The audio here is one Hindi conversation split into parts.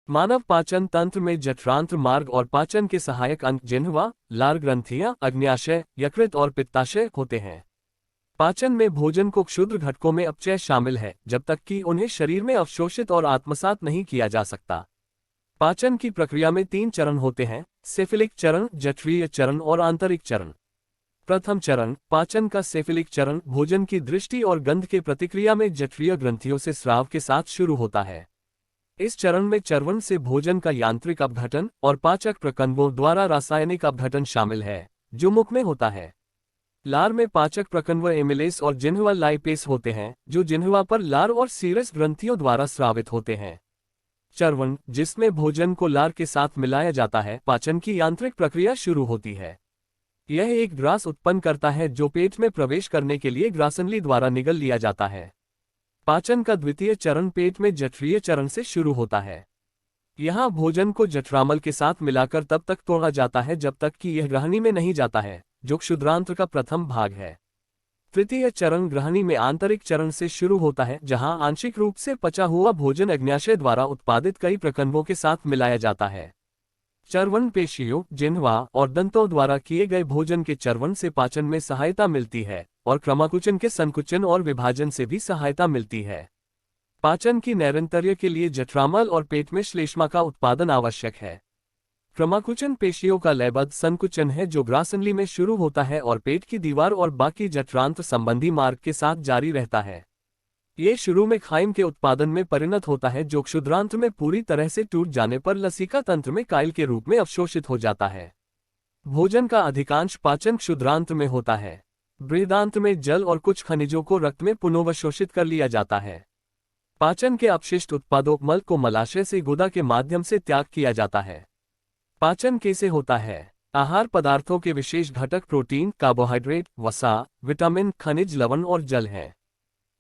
मानव पाचन तंत्र में जठरांत्र मार्ग और पाचन के सहायक अंग जिह्वा, लार ग्रंथियां, अग्न्याशय, यकृत और पित्ताशय होते हैं। पाचन में भोजन को क्षुद्र घटकों में अपचय शामिल है, जब तक कि उन्हें शरीर में अवशोषित और आत्मसात नहीं किया जा सकता। पाचन की प्रक्रिया में 3 चरण होते हैं: सेफिलिक चरण, जठरीय चरण और आंतरिक चरण। प्रथम चरण, पाचन का सेफिलिक चरण, भोजन की दृष्टि और गंध के प्रतिक्रिया में जठरीय ग्रंथियों से स्राव के साथ शुरू होता है। इस चरण में चर्वण से भोजन का यांत्रिक अपघटन और पाचक प्रकंदों द्वारा रासायनिक अपघटन शामिल है, जो मुख में होता है। लार में पाचक प्रकंद एमिलेस और जिह्वा लाइपेस होते हैं, जो जिह्वा पर लार और सीरस ग्रंथियों द्वारा स्रावित होते हैं। चर्वण, जिसमें भोजन को लार के साथ मिलाया जाता है, पाचन की यांत्रिक प्रक्रिया शुरू होती है। यह एक ग्रास उत्पन्न करता है जो पेट में प्रवेश करने के लिए ग्रासनली द्वारा निगल लिया जाता है। पाचन का द्वितीय चरण पेट में जठरीय चरण से शुरू होता है। यहाँ भोजन को जठरामल के साथ मिलाकर तब तक तोड़ा जाता है जब तक कि यह ग्रहणी में नहीं जाता है, जो क्षुद्रांत्र का प्रथम भाग है। तृतीय चरण ग्रहणी में आंतरिक चरण से शुरू होता है, जहां आंशिक रूप से पचा हुआ भोजन अग्न्याशय द्वारा उत्पादित कई प्रकंदों के साथ मिलाया जाता है। चर्वण पेशियों, जिह्वा और दंतों द्वारा किए गए भोजन के चर्वण से पाचन में सहायता मिलती है और क्रमाकुचन के संकुचन और विभाजन से भी सहायता मिलती है। पाचन की नैरंतर्य के लिए जठरामल और पेट में श्लेष्मा का उत्पादन आवश्यक है। क्रमाकुचन पेशियों का लयबद्ध संकुचन है जो ग्रासनली में शुरू होता है और पेट की दीवार और बाकी जठरांत्र संबंधी मार्ग के साथ जारी रहता है। ये शुरू में खाइम के उत्पादन में परिणत होता है, जो क्षुद्रांत्र में पूरी तरह से टूट जाने पर लसिका तंत्र में काइल के रूप में अवशोषित हो जाता है। भोजन का अधिकांश पाचन क्षुद्रांत्र में होता है। बृहदांत्र में जल और कुछ खनिजों को रक्त में पुनर्वशोषित कर लिया जाता है। पाचन के अपशिष्ट उत्पादों मल को मलाशय से गुदा के माध्यम से त्याग किया जाता है। पाचन कैसे होता है? आहार पदार्थों के विशेष घटक प्रोटीन, कार्बोहाइड्रेट, वसा, विटामिन, खनिज, लवण और जल हैं।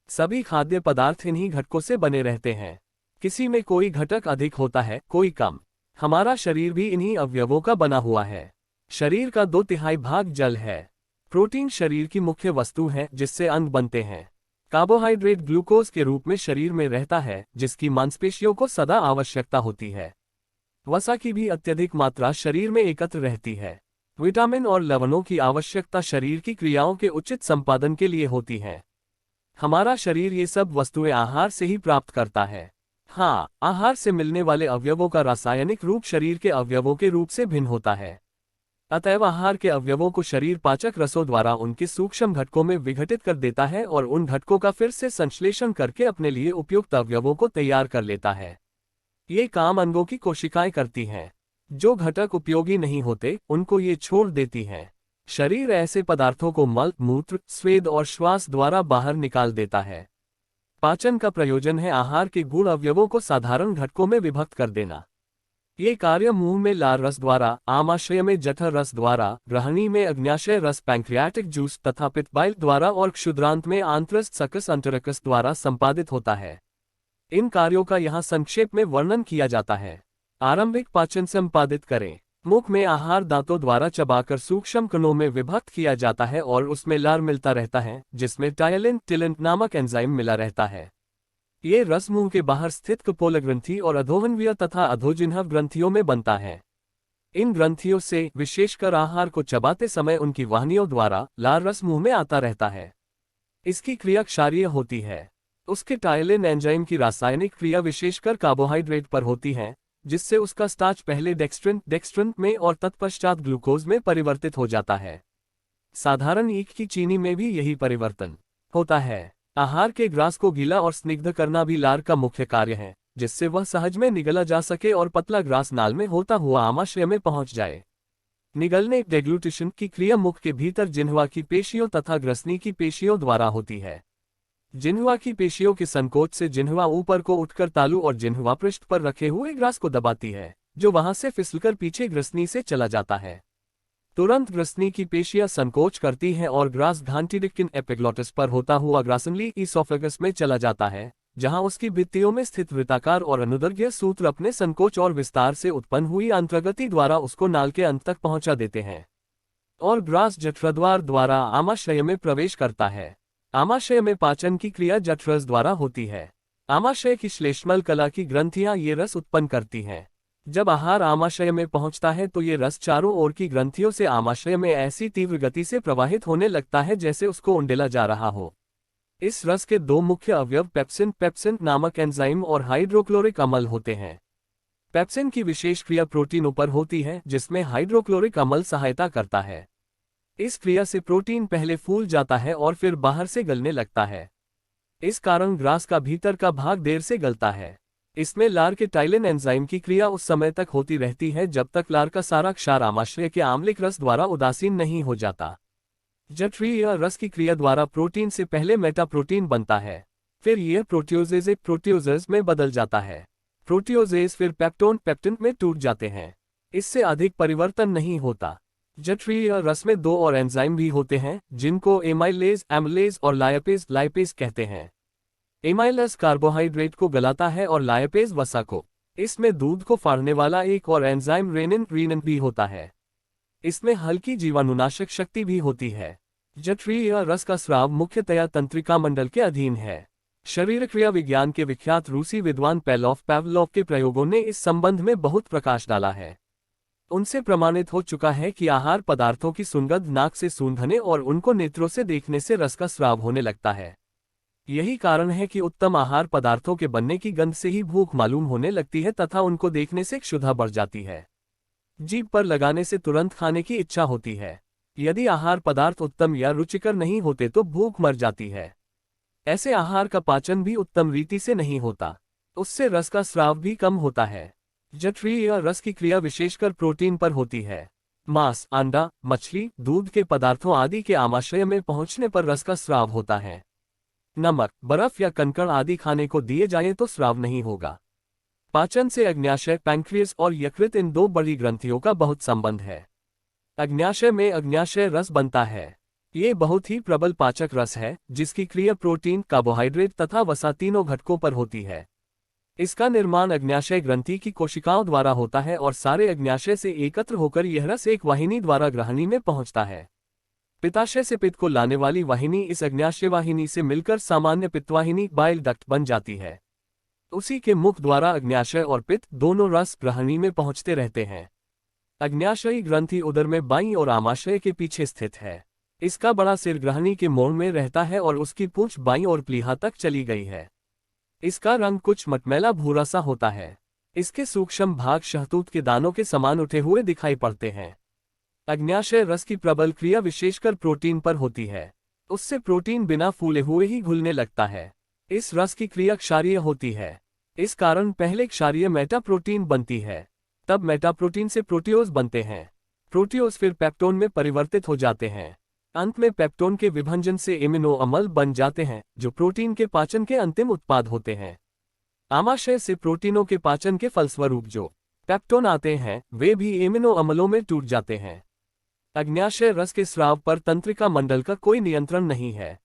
सभी खाद्य पदार्थ इन्हीं घटकों से बने रहते हैं। किसी में कोई घटक अधिक होता है, कोई कम। हमारा शरीर भी इन्हीं अवयवों का बना हुआ है। शरीर का 2/3 भाग जल है। प्रोटीन शरीर की मुख्य वस्तु है जिससे अंग बनते हैं। कार्बोहाइड्रेट ग्लूकोज के रूप में शरीर में रहता है, जिसकी मांसपेशियों को सदा आवश्यकता होती है। वसा की भी अत्यधिक मात्रा शरीर में एकत्र रहती है। विटामिन और लवणों की आवश्यकता शरीर की क्रियाओं के उचित संपादन के लिए होती है। हमारा शरीर ये सब वस्तुएं आहार से ही प्राप्त करता है। हाँ, आहार से मिलने वाले अवयवों का रासायनिक रूप शरीर के अवयवों के रूप से भिन्न होता है। अतएव आहार के अवयवों को शरीर पाचक रसों द्वारा उनके सूक्ष्म घटकों में विघटित कर देता है और उन घटकों का फिर से संश्लेषण करके अपने लिए उपयुक्त अवयवों को तैयार कर लेता है। ये काम अंगों की कोशिकाएं करती हैं। जो घटक उपयोगी नहीं होते उनको ये छोड़ देती हैं। शरीर ऐसे पदार्थों को मल, मूत्र, स्वेद और श्वास द्वारा बाहर निकाल देता है। पाचन का प्रयोजन है आहार के गुण अवयवों को साधारण घटकों में विभक्त कर देना। ये कार्य मुंह में लार रस द्वारा, आमाशय में जठर रस द्वारा, ग्रहणी में अग्न्याशय रस, पैंक्रियाटिक जूस तथा पित्तबाइल द्वारा और क्षुद्रांत में आंत्रस्थ सकस अंतरकस द्वारा संपादित होता है। इन कार्यों का यहाँ संक्षेप में वर्णन किया जाता है। आरंभिक पाचन संपादित करें। मुख में आहार दांतों द्वारा चबाकर सूक्ष्म कणों में विभक्त किया जाता है और उसमें लार मिलता रहता है, जिसमें टायलिन टिलिन नामक एंजाइम मिला रहता है। ये रस मुंह के बाहर स्थित कपोल ग्रंथि और अधोवन्वीय तथा अधोजिह्वा ग्रंथियों में बनता है। इन ग्रंथियों से विशेषकर आहार को चबाते समय उनकी वाहिनियों द्वारा लार रस मुंह में आता रहता है। इसकी क्रिया क्षारीय होती है। उसके टायलिन एंजाइम की रासायनिक क्रिया विशेषकर कार्बोहाइड्रेट पर होती है, जिससे उसका स्टार्च पहले डेक्स्ट्रिन में और तत्पश्चात ग्लूकोज में परिवर्तित हो जाता है। साधारण ईख की चीनी में भी यही परिवर्तन होता है। आहार के ग्रास को गीला और स्निग्ध करना भी लार का मुख्य कार्य है, जिससे वह सहज में निगला जा सके और पतला ग्रास नाल में होता हुआ आमाशय में पहुंच जाए। निगलने डेग्लूटिशन की क्रिया मुख के भीतर जिह्वा की पेशियों तथा ग्रसनी की पेशियों द्वारा होती है। जिह्वा की पेशियों के संकोच से जिह्वा ऊपर को उठकर तालू और जिह्वा पृष्ठ पर रखे हुए ग्रास को दबाती है, जो वहां से फिसलकर पीछे ग्रसनी से चला जाता है। तुरंत ग्रसनी की पेशियां संकोच करती हैं और ग्रास घांटीडिक्किन एपिग्लॉटिस पर होता हुआ ग्रासनली ईसोफेगस में चला जाता है, जहां उसकी भित्तियों में स्थित वृत्ताकार और अनुदैर्घ्य सूत्र अपने संकोच और विस्तार से उत्पन्न हुई अंतर्गति द्वारा उसको नाल के अंत तक पहुंचा देते हैं और ग्रास जठरद्वार द्वारा आमाशय में प्रवेश करता है। आमाशय में पाचन की क्रिया जठरस द्वारा होती है। आमाशय की श्लेष्मल कला की ग्रंथियां ये रस उत्पन्न करती हैं। जब आहार आमाशय में पहुंचता है तो ये रस चारों ओर की ग्रंथियों से आमाशय में ऐसी तीव्र गति से प्रवाहित होने लगता है जैसे उसको उंडेला जा रहा हो। इस रस के दो मुख्य अवयव पेप्सिन नामक एंजाइम और हाइड्रोक्लोरिक अम्ल होते हैं। पेप्सिन की विशेष क्रिया प्रोटीनों पर होती है जिसमें हाइड्रोक्लोरिक अम्ल सहायता करता है। इस क्रिया से प्रोटीन पहले फूल जाता है और फिर बाहर से गलने लगता है। इस कारण ग्रास का भीतर का भाग देर से गलता है। इसमें लार के टाइलिन एंजाइम की क्रिया उस समय तक होती रहती है जब तक लार का सारा क्षार आमाशय के आम्लिक रस द्वारा उदासीन नहीं हो जाता। जठरीय रस की क्रिया द्वारा प्रोटीन से पहले मेटाप्रोटीन बनता है, फिर यह प्रोटियोजेज प्रोटियोजेज में बदल जाता है। प्रोटियोजेज फिर पेप्टोन पेप्टिन में टूट जाते हैं। इससे अधिक परिवर्तन नहीं होता। जठरीय रस में दो और एंजाइम भी होते हैं जिनको एमाइलेज एमिलेज और लाइपेज कहते हैं। एमाइलेज कार्बोहाइड्रेट को गलाता है और लाइपेज वसा को। इसमें दूध को फाड़ने वाला एक और एंजाइम रेनिन भी होता है। इसमें हल्की जीवाणुनाशक शक्ति भी होती है। जठरीय रस का स्राव मुख्यतया तंत्रिका मंडल के अधीन है। शरीर क्रिया विज्ञान के विख्यात रूसी विद्वान पावलोव के प्रयोगों ने इस संबंध में बहुत प्रकाश डाला है। उनसे प्रमाणित हो चुका है कि आहार पदार्थों की सुगंध नाक से सूंघने और उनको नेत्रों से देखने से रस का स्राव होने लगता है। यही कारण है कि उत्तम आहार पदार्थों के बनने की गंध से ही भूख मालूम होने लगती है तथा उनको देखने से क्षुधा बढ़ जाती है। जीभ पर लगाने से तुरंत खाने की इच्छा होती है। यदि आहार पदार्थ उत्तम या रुचिकर नहीं होते तो भूख मर जाती है। ऐसे आहार का पाचन भी उत्तम रीति से नहीं होता, उससे रस का स्राव भी कम होता है। जठरीय रस की क्रिया विशेषकर प्रोटीन पर होती है। मांस, अंडा, मछली, दूध के पदार्थों आदि के आमाशय में पहुंचने पर रस का स्राव होता है। नमक, बर्फ या कंकड़ आदि खाने को दिए जाए तो स्राव नहीं होगा। पाचन से अग्न्याशय, पैंक्रियास और यकृत इन दो बड़ी ग्रंथियों का बहुत संबंध है। अग्न्याशय में अग्न्याशय रस बनता है। ये बहुत ही प्रबल पाचक रस है जिसकी क्रिया प्रोटीन, कार्बोहाइड्रेट तथा वसा तीनों घटकों पर होती है। इसका निर्माण अग्न्याशय ग्रंथि की कोशिकाओं द्वारा होता है और सारे अग्न्याशय से एकत्र होकर यह रस एक वाहिनी द्वारा ग्रहणी में पहुंचता है। पित्ताशय से पित्त को लाने वाली वाहिनी इस अग्न्याशय वाहिनी से मिलकर सामान्य पित्तवाहिनी बाइल डक्ट बन जाती है। उसी के मुख द्वारा अग्न्याशय और पित्त दोनों रस ग्रहणी में पहुंचते रहते हैं। अग्न्याशयी ग्रंथि उदर में बाईं और आमाशय के पीछे स्थित है। इसका बड़ा सिर ग्रहणी के मोड़ में रहता है और उसकी पूंछ बाईं और प्लीहा तक चली गई है। इसका रंग कुछ मटमैला भूरा सा होता है। इसके सूक्ष्म भाग शहतूत के दानों के समान उठे हुए दिखाई पड़ते हैं। अग्न्याशय रस की प्रबल क्रिया विशेषकर प्रोटीन पर होती है। उससे प्रोटीन बिना फूले हुए ही घुलने लगता है। इस रस की क्रिया क्षारीय होती है। इस कारण पहले क्षारीय मेटाप्रोटीन बनती है, तब मेटाप्रोटीन से प्रोटियोज बनते हैं। प्रोटियोज फिर पेप्टोन में परिवर्तित हो जाते हैं। अंत में पेप्टोन के विभंजन से एमिनो अम्ल बन जाते हैं जो प्रोटीन के पाचन के अंतिम उत्पाद होते हैं। आमाशय से प्रोटीनों के पाचन के फलस्वरूप जो पेप्टोन आते हैं वे भी एमिनो अम्लों में टूट जाते हैं। अग्न्याशय रस के स्राव पर तंत्रिका मंडल का कोई नियंत्रण नहीं है।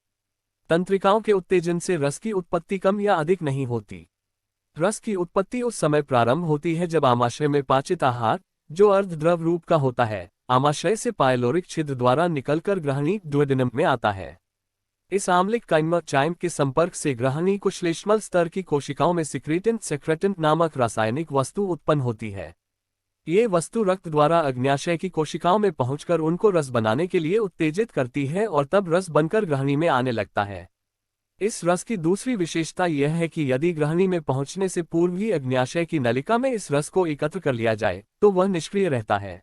तंत्रिकाओं के उत्तेजन से रस की उत्पत्ति कम या अधिक नहीं होती। रस की उत्पत्ति उस समय प्रारंभ होती है जब आमाशय में पाचित आहार, जो अर्धद्रव रूप का होता है, आमाशय से पायलोरिक छिद्र द्वारा निकलकर ग्रहणी ड्यूडेनम में आता है। इस आम्लिक काइमोचाइम के संपर्क से ग्रहणी को श्लेष्मल स्तर की कोशिकाओं में सेक्रेटेंट नामक रासायनिक वस्तु उत्पन्न होती है। ये वस्तु रक्त द्वारा अग्न्याशय की कोशिकाओं में पहुंचकर उनको रस बनाने के लिए उत्तेजित करती है और तब रस बनकर ग्रहणी में आने लगता है। इस रस की दूसरी विशेषता यह है कि यदि ग्रहणी में पहुंचने से पूर्व ही अग्न्याशय की नलिका में इस रस को एकत्र कर लिया जाए तो वह निष्क्रिय रहता है।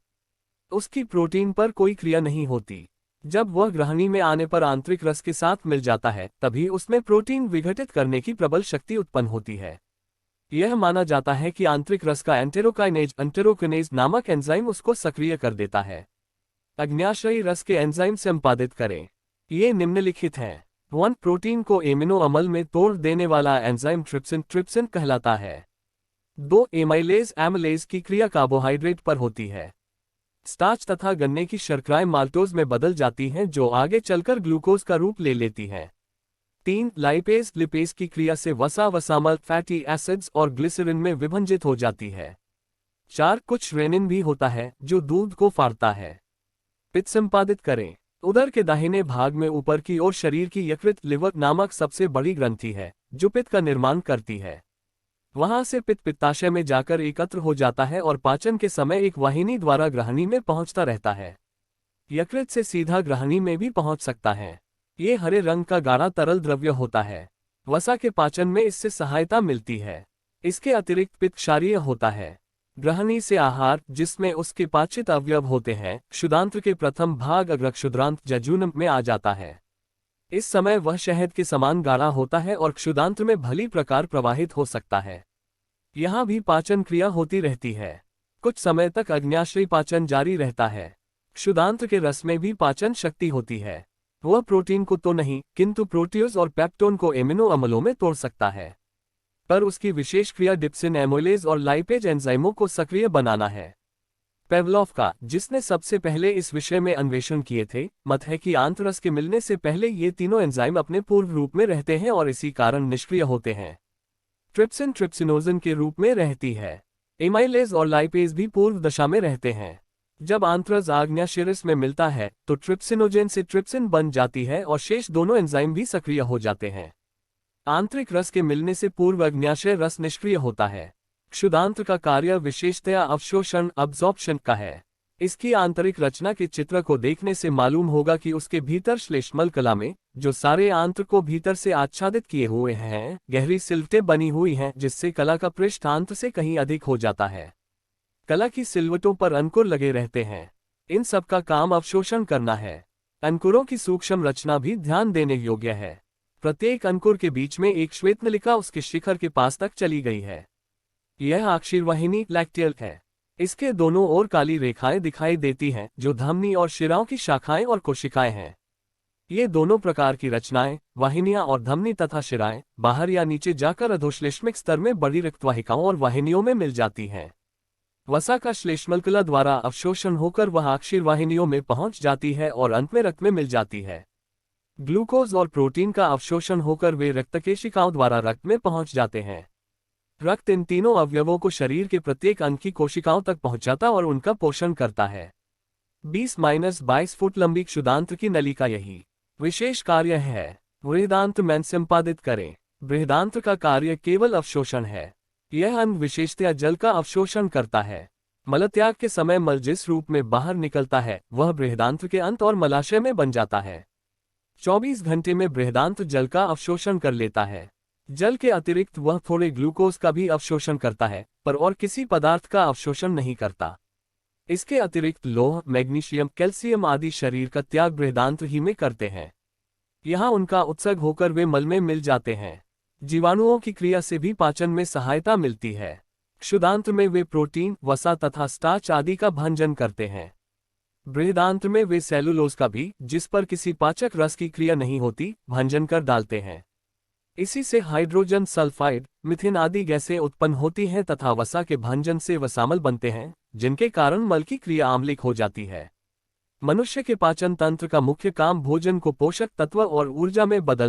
उसकी प्रोटीन पर कोई क्रिया नहीं होती। जब वह ग्रहणी में आने पर आंतरिक रस के साथ मिल जाता है तभी उसमें प्रोटीन विघटित करने की प्रबल शक्ति उत्पन्न होती है। यह माना जाता है कि आंतरिक रस का एंटेरोकिनेज नामक एंजाइम उसको सक्रिय कर देता है। अग्न्याशयी रस के एंजाइम संपादित करें। ये निम्नलिखित हैं। 1. प्रोटीन को एमिनो अम्ल में तोड़ देने वाला एंजाइम ट्रिप्सिन कहलाता है। 2. एमाइलेज की क्रिया कार्बोहाइड्रेट पर होती है। स्टार्च तथा गन्ने की शर्कराएं माल्टोज में बदल जाती हैं जो आगे चलकर ग्लूकोज का रूप ले लेती हैं। 3. लिपेज की क्रिया से वसामल फैटी एसिड्स और ग्लिसरीन में विभंजित हो जाती है। 4. कुछ रेनिन भी होता है जो दूध को फाड़ता है। पित्त संपादित करें। उदर के दाहिने भाग में ऊपर की ओर शरीर की यकृत लिवर नामक सबसे बड़ी ग्रंथि है, जो पित्त का निर्माण करती है। वहां से पित्त पित्ताशय में जाकर एकत्र हो जाता है और पाचन के समय एक वाहिनी द्वारा ग्रहणी में पहुंचता रहता है। यकृत से सीधा ग्रहणी में भी पहुंच सकता है। ये हरे रंग का गाढ़ा तरल द्रव्य होता है। वसा के पाचन में इससे सहायता मिलती है। इसके अतिरिक्त पित्त क्षारीय होता है। ग्रहणी से आहार, जिसमें उसके पाचित अवयव होते हैं, क्षुदांत्र के प्रथम भाग अग्रक्षुद्रांत जजूनम में आ जाता है। इस समय वह शहद के समान गाढ़ा होता है और क्षुदांत्र में भली प्रकार प्रवाहित हो सकता है। यहाँ भी पाचन क्रिया होती रहती है। कुछ समय तक अग्न्याशयी पाचन जारी रहता है। क्षुदांत्र के रस में भी पाचन शक्ति होती है। वह प्रोटीन को तो नहीं, किंतु प्रोटियोज और पेप्टोन को एमिनो अम्लों में तोड़ सकता है। पर उसकी विशेष क्रिया डिप्सिन एमोलेज और लाइपेज एंजाइमों को सक्रिय बनाना है। पेवलोव का, जिसने सबसे पहले इस विषय में अन्वेषण किए थे, मत है कि आंतरस के मिलने से पहले ये तीनों एंजाइम अपने पूर्व रूप में रहते हैं और इसी कारण निष्क्रिय होते हैं। ट्रिप्सिन ट्रिप्सिनोजन के रूप में रहती है। एमाइलेज और लाइपेज भी पूर्व दशा में रहते हैं। जब आंतरस आग्नेयशिरस में मिलता है तो ट्रिप्सिनोजेन से ट्रिप्सिन बन जाती है और शेष दोनों एंजाइम भी सक्रिय हो जाते हैं। आंतरिक रस के मिलने से पूर्व अग्न्याशय रस निष्क्रिय होता है। क्षुदांत्र का कार्य विशेषतया अवशोषण अब्जॉर्प्शन का है। इसकी आंतरिक रचना के चित्र को देखने से मालूम होगा कि उसके भीतर श्लेष्मल कला में, जो सारे आंत्र को भीतर से आच्छादित किए हुए हैं, गहरी सिलवटें बनी हुई हैं, जिससे कला का पृष्ठ आंत्र से कहीं अधिक हो जाता है। कला की सिलवटों पर अंकुर लगे रहते हैं। इन सब का काम अवशोषण करना है। अंकुरों की सूक्ष्म रचना भी ध्यान देने योग्य है। प्रत्येक अंकुर के बीच में एक श्वेतनलिका उसके शिखर के पास तक चली गई है। यह अक्षीरवाहिनी लैक्टियल है। इसके दोनों ओर काली रेखाएं दिखाई देती हैं, जो धमनी और शिराओं की शाखाएं और कोशिकाएं हैं। ये दोनों प्रकार की रचनाएं, वाहिनियां और धमनी तथा शिराएं, बाहर या नीचे जाकर अधोश्लेष्मिक स्तर में बड़ी रक्तवाहिकाओं और वाहिनियों में मिल जाती हैं। वसा का श्लेष्मलकला द्वारा अवशोषण होकर वह अक्षीरवाहिनियों में पहुंच जाती है और अंत में रक्त में मिल जाती है। ग्लूकोज और प्रोटीन का अवशोषण होकर वे रक्तकेशिकाओं द्वारा रक्त में पहुंच जाते हैं। रक्त इन तीनों अवयवों को शरीर के प्रत्येक अंग की कोशिकाओं तक पहुंचाता और उनका पोषण करता है। 20-22 फुट लंबी क्षुदांत्र की नलिका यही विशेष कार्य है। बृहदांत्र में संपादित करें। बृहदांत्र का कार्य केवल अवशोषण है। यह अंग विशेषतया जल का अवशोषण करता है। मलत्याग के समय मल जिस रूप में बाहर निकलता है, वह बृहदांत्र के अंत और मलाशय में बन जाता है। 24 घंटे में बृहदांत्र जल का अवशोषण कर लेता है। जल के अतिरिक्त वह थोड़े ग्लूकोज का भी अवशोषण करता है, पर और किसी पदार्थ का अवशोषण नहीं करता। इसके अतिरिक्त लौह, मैग्नीशियम, कैल्शियम आदि शरीर का त्याग बृहदांत्र ही में करते हैं। यहाँ उनका उत्सर्ग होकर वे मल में मिल जाते हैं। जीवाणुओं की क्रिया से भी पाचन में सहायता मिलती है। क्षुदांत्र में वे प्रोटीन, वसा तथा स्टार्च आदि का भंजन करते हैं। बृहदांत्र में वे सेलुलोज का भी, जिस पर किसी पाचक रस की क्रिया नहीं होती, भंजन कर डालते हैं। इसी से हाइड्रोजन सल्फाइड, मिथेन आदि गैसें उत्पन्न होती हैं तथा वसा के भंजन से वसामल बनते हैं, जिनके कारण मल की क्रिया आम्लिक हो जाती है। मनुष्य के पाचन तंत्र का मुख्य काम भोजन को पोषक तत्व और ऊर्जा में बदल